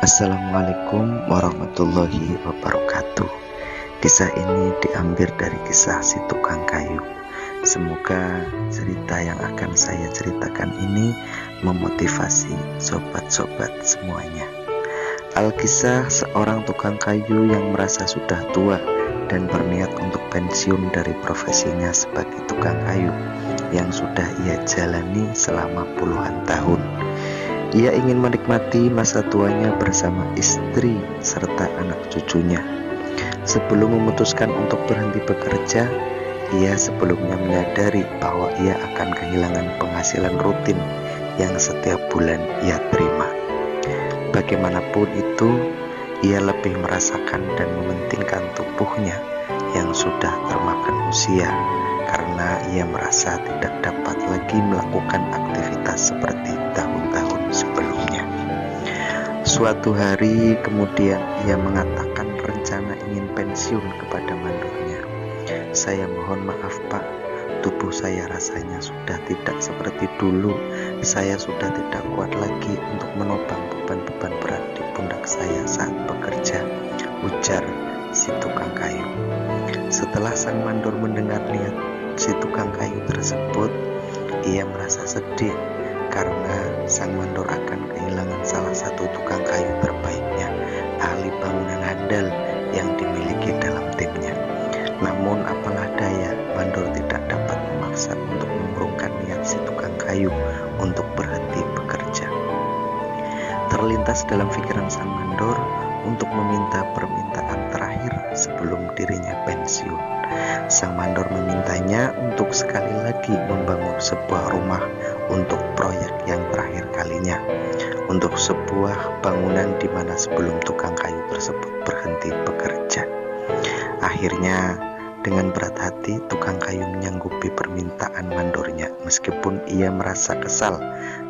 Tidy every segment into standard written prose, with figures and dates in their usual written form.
Assalamualaikum warahmatullahi wabarakatuh. Kisah ini diambil dari kisah si tukang kayu. Semoga cerita yang akan saya ceritakan ini memotivasi sobat-sobat semuanya. Alkisah seorang tukang kayu yang merasa sudah tua dan berniat untuk pensiun dari profesinya sebagai tukang kayu yang sudah ia jalani selama puluhan tahun. Ia ingin menikmati masa tuanya bersama istri serta anak cucunya. Sebelum memutuskan untuk berhenti bekerja, ia sebelumnya menyadari bahwa ia akan kehilangan penghasilan rutin yang setiap bulan ia terima. Bagaimanapun itu, ia lebih merasakan dan mementingkan tubuhnya yang sudah termakan usia, karena ia merasa tidak dapat lagi melakukan aktivitas seperti tahun-tahun sebelumnya. Suatu hari kemudian ia mengatakan rencana ingin pensiun kepada mandornya. "Saya mohon maaf Pak, tubuh saya rasanya sudah tidak seperti dulu. Saya sudah tidak kuat lagi untuk menopang beban-beban berat di pundak saya saat bekerja," ujar si tukang kayu. Setelah sang mandor mendengar niat si tukang kayu tersebut, ia merasa sedih karena sang mandor akan kehilangan salah satu tukang kayu terbaiknya, ahli bangunan handal yang dimiliki dalam timnya. Namun apalah daya, mandor tidak dapat memaksa untuk mengurungkan niat si tukang kayu untuk berhenti bekerja. Terlintas dalam pikiran sang mandor untuk meminta permintaan terakhir sebelum dirinya pensiun. Sang mandor memintanya untuk sekali lagi membangun sebuah rumah untuk proyek yang terakhir kalinya, untuk sebuah bangunan di mana sebelum tukang kayu tersebut berhenti bekerja. Akhirnya, dengan berat hati, tukang kayu menyanggupi permintaan mandornya, meskipun ia merasa kesal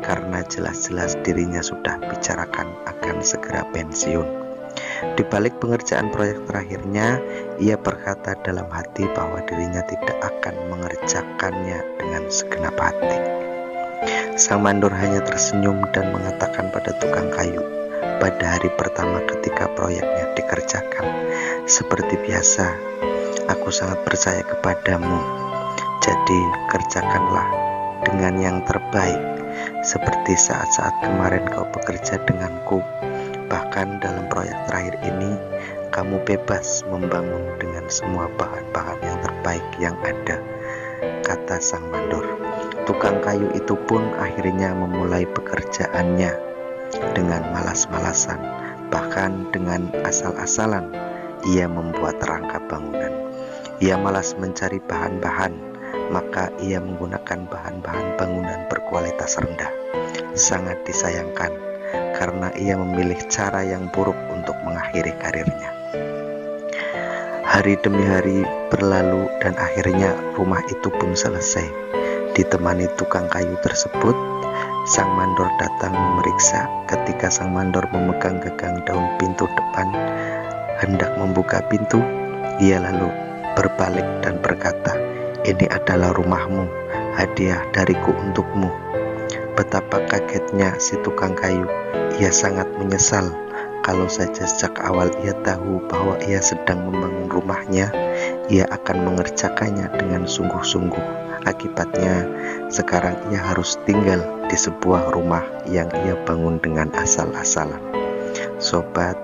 karena jelas-jelas dirinya sudah bicarakan akan segera pensiun. Di balik pengerjaan proyek terakhirnya, ia berkata dalam hati bahwa dirinya tidak akan mengerjakannya dengan segenap hati. Sang mandor hanya tersenyum dan mengatakan pada tukang kayu pada hari pertama ketika proyeknya dikerjakan, "Seperti biasa, aku sangat percaya kepadamu. Jadi kerjakanlah dengan yang terbaik, seperti saat-saat kemarin kau bekerja denganku. Bahkan dalam proyek terakhir ini, kamu bebas membangun dengan semua bahan-bahan yang terbaik yang ada," kata sang mandor. Tukang kayu itu pun akhirnya memulai pekerjaannya dengan malas-malasan, bahkan dengan asal-asalan. Ia membuat rangka bangunan. Ia malas mencari bahan-bahan, maka ia menggunakan bahan-bahan bangunan berkualitas rendah. Sangat disayangkan, karena ia memilih cara yang buruk untuk mengakhiri karirnya. Hari demi hari berlalu dan akhirnya rumah itu pun selesai. Ditemani tukang kayu tersebut, sang mandor datang memeriksa. Ketika sang mandor memegang gagang daun pintu depan, hendak membuka pintu, ia lalu berbalik dan berkata, "Ini adalah rumahmu, hadiah dariku untukmu." Betapa kagetnya si tukang kayu. Ia sangat menyesal. Kalau saja sejak awal ia tahu bahwa ia sedang membangun rumahnya, ia akan mengerjakannya dengan sungguh-sungguh. Akibatnya, sekarang ia harus tinggal di sebuah rumah yang ia bangun dengan asal-asalan. Sobat,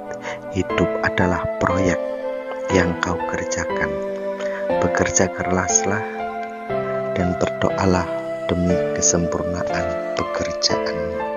hidup adalah proyek yang kau kerjakan. Bekerja keraslah dan berdoalah demi kesempurnaan pekerjaanmu.